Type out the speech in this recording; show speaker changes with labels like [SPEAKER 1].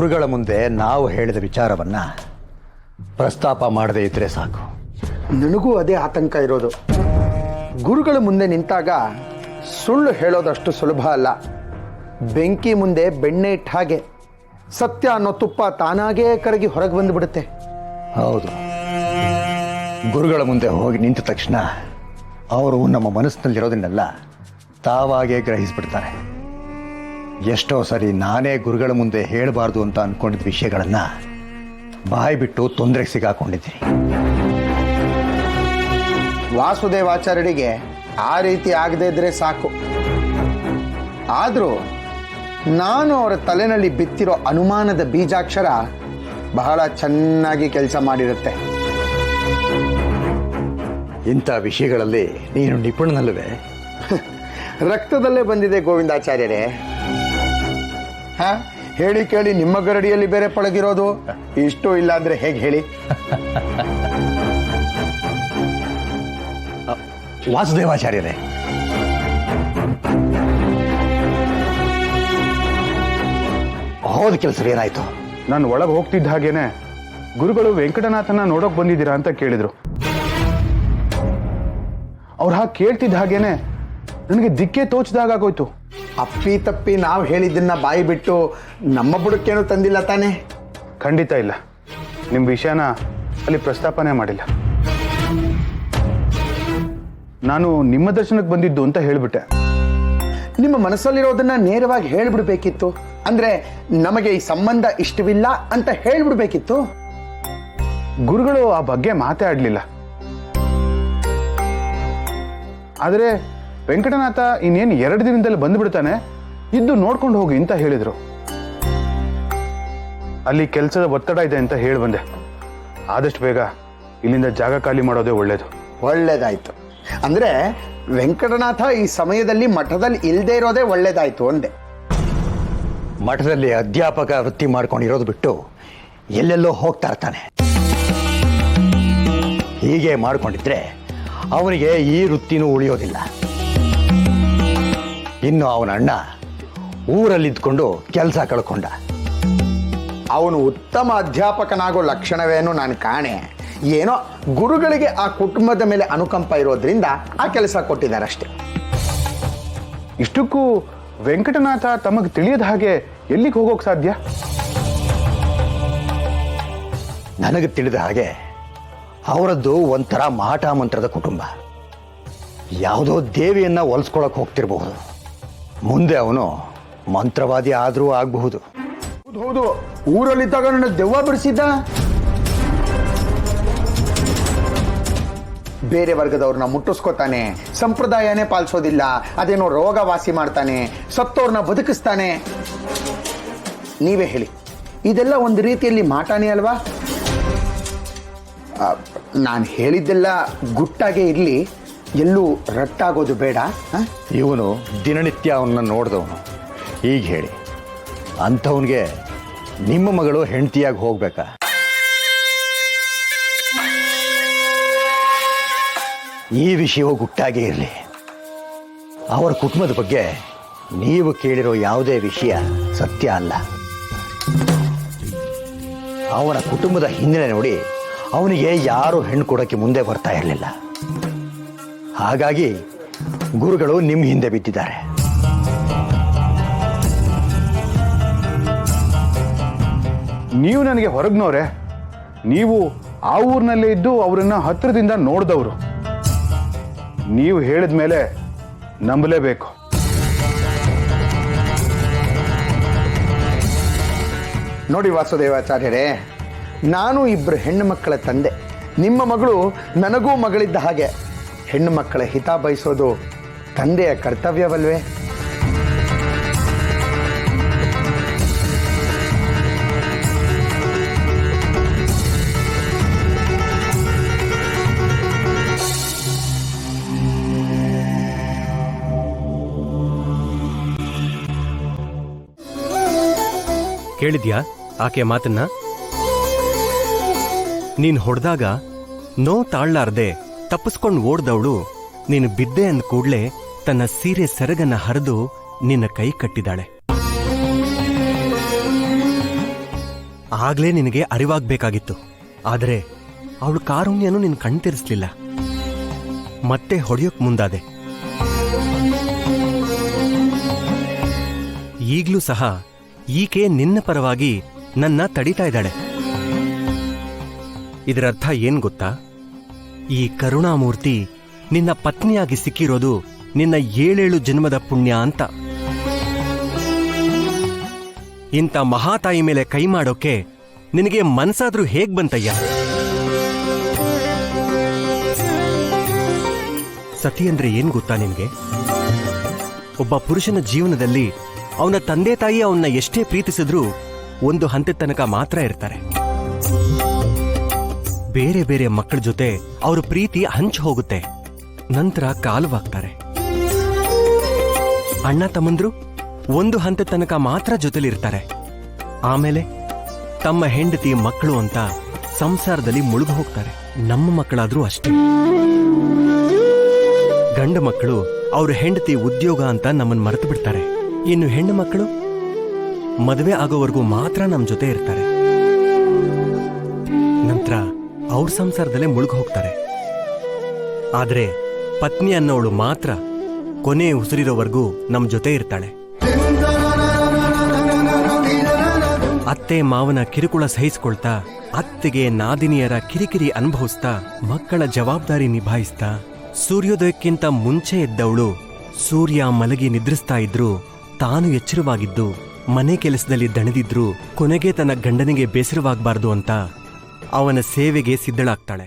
[SPEAKER 1] ಗುರುಗಳ ಮುಂದೆ ನಾವು ಹೇಳಿದ ವಿಚಾರವನ್ನ ಪ್ರಸ್ತಾಪ ಮಾಡದೇ ಇದ್ರೆ ಸಾಕು.
[SPEAKER 2] ನನಗೂ ಅದೇ ಆತಂಕ ಇರೋದು. ಗುರುಗಳ ಮುಂದೆ ನಿಂತಾಗ ಸುಳ್ಳು ಹೇಳೋದಷ್ಟು ಸುಲಭ ಅಲ್ಲ. ಬೆಂಕಿ ಮುಂದೆ ಬೆಣ್ಣೆ ಇಟ್ಟ ಹಾಗೆ ಸತ್ಯ ಅನ್ನೋ ತುಪ್ಪ ತಾನಾಗೇ ಕರಗಿ ಹೊರಗೆ ಬಂದುಬಿಡುತ್ತೆ.
[SPEAKER 1] ಹೌದು, ಗುರುಗಳ ಮುಂದೆ ಹೋಗಿ ನಿಂತ ತಕ್ಷಣ ಅವರು ನಮ್ಮ ಮನಸ್ಸಿನಲ್ಲಿರೋದನ್ನೆಲ್ಲ ತಾವಾಗೇ ಗ್ರಹಿಸ್ಬಿಡ್ತಾರೆ. ಎಷ್ಟೋ ಸರಿ ನಾನೇ ಗುರುಗಳ ಮುಂದೆ ಹೇಳಬಾರ್ದು ಅಂತ ಅಂದ್ಕೊಂಡಿದ್ದ ವಿಷಯಗಳನ್ನು ಬಾಯಿ ಬಿಟ್ಟು ತೊಂದರೆಗೆ ಸಿಗಾಕೊಂಡಿದ್ದೀನಿ.
[SPEAKER 2] ವಾಸುದೇವಾಚಾರ್ಯರಿಗೆ ಆ ರೀತಿ ಆಗದೇ ಇದ್ರೆ ಸಾಕು. ಆದರೂ ನಾನು ಅವರ ತಲೆನಲ್ಲಿ ಬಿತ್ತಿರೋ ಅನುಮಾನದ ಬೀಜಾಕ್ಷರ ಬಹಳ ಚೆನ್ನಾಗಿ ಕೆಲಸ ಮಾಡಿರುತ್ತೆ.
[SPEAKER 1] ಇಂಥ ವಿಷಯಗಳಲ್ಲಿ ನೀನು ನಿಪುಣನಲ್ಲವೇ?
[SPEAKER 2] ರಕ್ತದಲ್ಲೇ ಬಂದಿದೆ ಗೋವಿಂದಾಚಾರ್ಯರೇ. ಹೇಳಿ ಕೇಳಿ ನಿಮ್ಮ ಗರಡಿಯಲ್ಲಿ ಬೇರೆ ಪಳಗಿರೋದು. ಇಷ್ಟು ಇಲ್ಲ ಅಂದ್ರೆ ಹೇಗೆ ಹೇಳಿ?
[SPEAKER 1] ವಾಸುದೇವಾಚಾರ್ಯರೇ, ಹೋದ ಕೆಲಸವೇನಾಯ್ತು?
[SPEAKER 3] ನಾನು ಒಳಗೆ ಹೋಗ್ತಿದ್ದ ಹಾಗೇನೆ ಗುರುಗಳು ವೆಂಕಟನಾಥನ ನೋಡೋಕೆ ಬಂದಿದ್ದೀರಾ ಅಂತ ಕೇಳಿದ್ರು. ಅವ್ರು ಹಾಗೆ ಕೇಳ್ತಿದ್ದ ಹಾಗೇನೆ ನನಗೆ ದಿಕ್ಕೇ ತೋಚದಾಗೋಯ್ತು.
[SPEAKER 2] ಅಪ್ಪಿ ತಪ್ಪಿ ನಾವು ಹೇಳಿದ್ದನ್ನ ಬಾಯಿ ಬಿಟ್ಟು ನಮ್ಮ ಬುಡಕ್ಕೇನು ತಂದಿಲ್ಲ ತಾನೆ?
[SPEAKER 3] ಖಂಡಿತ ಇಲ್ಲ. ನಿಮ್ಮ ವಿಷಯನ ಅಲ್ಲಿ ಪ್ರಸ್ತಾಪನೆ ಮಾಡಿಲ್ಲ. ನಾನು ನಿಮ್ಮ ದರ್ಶನಕ್ಕೆ ಬಂದಿದ್ದು ಅಂತ ಹೇಳ್ಬಿಟ್ಟೆ.
[SPEAKER 2] ನಿಮ್ಮ ಮನಸ್ಸಲ್ಲಿರೋದನ್ನ ನೇರವಾಗಿ ಹೇಳ್ಬಿಡ್ಬೇಕಿತ್ತು. ಅಂದ್ರೆ ನಮಗೆ ಈ ಸಂಬಂಧ ಇಷ್ಟವಿಲ್ಲ ಅಂತ ಹೇಳ್ಬಿಡ್ಬೇಕಿತ್ತು.
[SPEAKER 3] ಗುರುಗಳು ಆ ಬಗ್ಗೆ ಮಾತಾಡಲಿಲ್ಲ. ಆದರೆ ವೆಂಕಟನಾಥ ಇನ್ನೇನು 2 ದಿನದಲ್ಲಿ ಬಂದುಬಿಡ್ತಾನೆ, ಇದ್ದು ನೋಡ್ಕೊಂಡು ಹೋಗಿ ಅಂತ ಹೇಳಿದ್ರು. ಅಲ್ಲಿ ಕೆಲಸದ ಒತ್ತಡ ಇದೆ ಅಂತ ಹೇಳಿ ಬಂದೆ. ಆದಷ್ಟು ಬೇಗ ಇಲ್ಲಿಂದ ಜಾಗ ಖಾಲಿ ಮಾಡೋದೇ ಒಳ್ಳೇದು.
[SPEAKER 2] ಒಳ್ಳೇದಾಯ್ತು. ಅಂದ್ರೆ ವೆಂಕಟನಾಥ ಈ ಸಮಯದಲ್ಲಿ ಮಠದಲ್ಲಿ ಇಲ್ಲದೆ ಇರೋದೇ ಒಳ್ಳೇದಾಯ್ತು ಅಂದೆ.
[SPEAKER 1] ಮಠದಲ್ಲಿ ಅಧ್ಯಾಪಕ ವೃತ್ತಿ ಮಾಡ್ಕೊಂಡಿರೋದು ಬಿಟ್ಟು ಎಲ್ಲೆಲ್ಲೋ ಹೋಗ್ತಾ ಇರ್ತಾನೆ. ಹೀಗೆ ಮಾಡ್ಕೊಂಡಿದ್ರೆ ಅವನಿಗೆ ಈ ವೃತ್ತಿನೂ ಉಳಿಯೋದಿಲ್ಲ. ಇನ್ನು ಅವನ ಅಣ್ಣ ಊರಲ್ಲಿದ್ಕೊಂಡು ಕೆಲಸ ಕಳ್ಕೊಂಡ.
[SPEAKER 2] ಅವನು ಉತ್ತಮ ಅಧ್ಯಾಪಕನಾಗೋ ಲಕ್ಷಣವೇನು ನಾನು ಕಾಣೆ. ಏನೋ ಗುರುಗಳಿಗೆ ಆ ಕುಟುಂಬದ ಮೇಲೆ ಅನುಕಂಪ ಇರೋದ್ರಿಂದ ಆ ಕೆಲಸ ಕೊಟ್ಟಿದ್ದಾರೆ ಅಷ್ಟೇ.
[SPEAKER 3] ಇಷ್ಟಕ್ಕೂ ವೆಂಕಟನಾಥ ತಮಗೆ ತಿಳಿಯದ ಹಾಗೆ ಎಲ್ಲಿಗೆ ಹೋಗೋಕೆ ಸಾಧ್ಯ?
[SPEAKER 1] ನನಗೆ ತಿಳಿದ ಹಾಗೆ ಅವರದ್ದು ಒಂಥರ ಮಾಟ ಮಂತ್ರದ ಕುಟುಂಬ. ಯಾವುದೋ ದೇವಿಯನ್ನ ಒಲಿಸ್ಕೊಳಕ್ ಹೋಗ್ತಿರಬಹುದು. ಮುಂದೆ ಅವನು ಮಂತ್ರವಾದಿ ಆದರೂ ಆಗಬಹುದು.
[SPEAKER 2] ಹೌದು, ಊರಲ್ಲಿದ್ದಾಗ ನನ್ನ ದೆವ್ವ ಬಿಡಿಸಿದ್ದ. ಬೇರೆ ವರ್ಗದವ್ರನ್ನ ಮುಟ್ಟಿಸ್ಕೋತಾನೆ, ಸಂಪ್ರದಾಯನೇ ಪಾಲಿಸೋದಿಲ್ಲ, ಅದೇನೋ ರೋಗ ವಾಸಿ ಮಾಡ್ತಾನೆ, ಸತ್ತೋರ್ನ ಬದುಕಿಸ್ತಾನೆ. ನೀವೇ ಹೇಳಿ, ಇದೆಲ್ಲ ಒಂದು ರೀತಿಯಲ್ಲಿ ಮಾಟಾನೇ ಅಲ್ವಾ? ನಾನು ಹೇಳಿದ್ದೆಲ್ಲ ಗುಟ್ಟಾಗೆ ಇರಲಿ, ಎಲ್ಲೂ ರಟ್ಟಾಗೋದು ಬೇಡ.
[SPEAKER 1] ಇವನು ದಿನನಿತ್ಯ ಅವನ್ನ ನೋಡಿದವನು. ಈಗ ಹೇಳಿ, ಅಂಥವನಿಗೆ ನಿಮ್ಮ ಮಗಳು ಹೆಂಡತಿಯಾಗಿ ಹೋಗ್ಬೇಕಾ? ಈ ವಿಷಯವು ಗುಟ್ಟಾಗೇ ಇರಲಿ. ಅವರ ಕುಟುಂಬದ ಬಗ್ಗೆ ನೀವು ಕೇಳಿರೋ ಯಾವುದೇ ವಿಷಯ ಸತ್ಯ ಅಲ್ಲ. ಅವನ ಕುಟುಂಬದ ಹಿನ್ನೆಲೆ ನೋಡಿ ಅವನಿಗೆ ಯಾರು ಹೆಣ್ಣು ಕೊಡೋಕ್ಕೆ ಮುಂದೆ ಬರ್ತಾ ಇರಲಿಲ್ಲ. ಹಾಗಾಗಿ ಗುರುಗಳು ನಿಮ್ಮ ಹಿಂದೆ ಬಿದ್ದಿದ್ದಾರೆ.
[SPEAKER 3] ನೀವು ನನಗೆ ಹೊರಗ್ನೋರೆ. ನೀವು ಆ ಊರಿನಲ್ಲೇ ಇದ್ದು ಅವರನ್ನ ಹತ್ತಿರದಿಂದ ನೋಡಿದವರು. ನೀವು ಹೇಳಿದ ಮೇಲೆ ನಂಬಲೇಬೇಕು.
[SPEAKER 2] ನೋಡಿ ವಾಸುದೇವಾಚಾರ್ಯರೇ, ನಾನು 2 ಹೆಣ್ಣು ಮಕ್ಕಳ ತಂದೆ. ನಿಮ್ಮ ಮಗಳು ನನಗೂ ಮಗಳಿದ್ದ ಹಾಗೆ. ಹೆಣ್ಣು ಮಕ್ಕಳ ಹಿತ ಬಯಸೋದು ತಂದೆಯ ಕರ್ತವ್ಯವಲ್ವೇ?
[SPEAKER 4] ಕೇಳಿದ್ಯಾ ಆಕೆ ಮಾತನ್ನ? ನೀನ್ ಹೊಡೆದಾಗ ನೋ ತಾಳ್ಲಾರ್ದೆ ತಪ್ಪಿಸ್ಕೊಂಡು ಓಡ್ದವಳು ನೀನು ಬಿದ್ದೆ ಅಂದ ಕೂಡ್ಲೆ ತನ್ನ ಸೀರೆ ಸೆರಗನ್ನ ಹರಿದು ನಿನ್ನ ಕೈ ಕಟ್ಟಿದಾಳೆ. ಆಗ್ಲೇ ನಿನಗೆ ಅರಿವಾಗ್ಬೇಕಾಗಿತ್ತು. ಆದರೆ ಅವಳು ಕಾರುಣ್ಯನು ನಿನ್ ಕಣ್ತಿರಿಸ್ಲಿಲ್ಲ. ಮತ್ತೆ ಹೊಡೆಯೋಕ್ ಮುಂದಾದೆ. ಈಗ್ಲೂ ಸಹ ಈಕೆ ನಿನ್ನ ಪರವಾಗಿ ನನ್ನ ತಡೀತಾ ಇದ್ದಾಳೆ. ಇದರರ್ಥ ಏನ್ ಗೊತ್ತಾ? ಈ ಕರುಣಾಮೂರ್ತಿ ನಿನ್ನ ಪತ್ನಿಯಾಗಿ ಸಿಕ್ಕಿರೋದು ನಿನ್ನ 7 ಜನ್ಮದ ಪುಣ್ಯ ಅಂತ. ಇಂಥ ಮಹಾತಾಯಿ ಮೇಲೆ ಕೈ ಮಾಡೋಕೆ ನಿನಗೆ ಮನ್ಸಾದ್ರೂ ಹೇಗ್ ಬಂತಯ್ಯ? ಸತಿ ಅಂದ್ರೆ ಏನ್ ಗೊತ್ತಾ ನಿನ್ಗೆ? ಒಬ್ಬ ಪುರುಷನ ಜೀವನದಲ್ಲಿ ಅವನ ತಂದೆ ತಾಯಿ ಅವನ್ನ ಎಷ್ಟೇ ಪ್ರೀತಿಸಿದ್ರೂ ಒಂದು ಹಂತದ ತನಕ ಮಾತ್ರ ಇರ್ತಾರೆ. ಬೇರೆ ಬೇರೆ ಮಕ್ಕಳ ಜೊತೆ ಅವ್ರ ಪ್ರೀತಿ ಹಂಚ್ ಹೋಗುತ್ತೆ. ನಂತರ ಕಾಲವಾಗ್ತಾರೆ. ಅಣ್ಣ ತಮ್ಮಂದ್ರು ಒಂದು ಹಂತದ ತನಕ ಮಾತ್ರ ಜೊತೆಲಿರ್ತಾರೆ. ಆಮೇಲೆ ತಮ್ಮ ಹೆಂಡತಿ ಮಕ್ಕಳು ಅಂತ ಸಂಸಾರದಲ್ಲಿ ಮುಳುಗು ಹೋಗ್ತಾರೆ. ನಮ್ಮ ಮಕ್ಕಳಾದ್ರೂ ಅಷ್ಟೇ. ಗಂಡು ಮಕ್ಕಳು ಅವ್ರ ಹೆಂಡತಿ ಉದ್ಯೋಗ ಅಂತ ನಮ್ಮನ್ನ ಮರೆತು ಬಿಡ್ತಾರೆ. ಇನ್ನು ಹೆಣ್ಣು ಮಕ್ಕಳು ಮದುವೆ ಆಗೋವರೆಗೂ ಮಾತ್ರ ನಮ್ಮ ಜೊತೆ ಇರ್ತಾರೆ. ನಂತರ ಅವ್ರ ಸಂಸಾರದಲ್ಲೇ ಮುಳುಗು ಹೋಗ್ತಾರೆ. ಆದ್ರೆ ಪತ್ನಿ ಅನ್ನೋಳು ಮಾತ್ರ ಕೊನೆ ಉಸಿರಿರೋವರೆಗೂ ನಮ್ಮ ಜೊತೆ ಇರ್ತಾಳೆ. ಅತ್ತೆ ಮಾವನ ಕಿರುಕುಳ ಸಹಿಸ್ಕೊಳ್ತಾ, ಅತ್ತೆಗೆ ನಾದಿನಿಯರ ಕಿರಿಕಿರಿ ಅನುಭವಿಸ್ತಾ, ಮಕ್ಕಳ ಜವಾಬ್ದಾರಿ ನಿಭಾಯಿಸ್ತಾ, ಸೂರ್ಯೋದಯಕ್ಕಿಂತ ಮುಂಚೆ ಎದ್ದವಳು ಸೂರ್ಯ ಮಲಗಿ ನಿದ್ರಿಸ್ತಾ ಇದ್ರು ತಾನು ಎಚ್ಚರವಾಗಿದ್ದು ಮನೆ ಕೆಲಸದಲ್ಲಿ ದಣಿದಿದ್ರು ಕೊನೆಗೆ ತನ್ನ ಗಂಡನಿಗೆ ಬೇಸರವಾಗಬಾರ್ದು ಅಂತ ಅವನ ಸೇವೆಗೆ ಸಿದ್ಧಳಾಗ್ತಾಳೆ.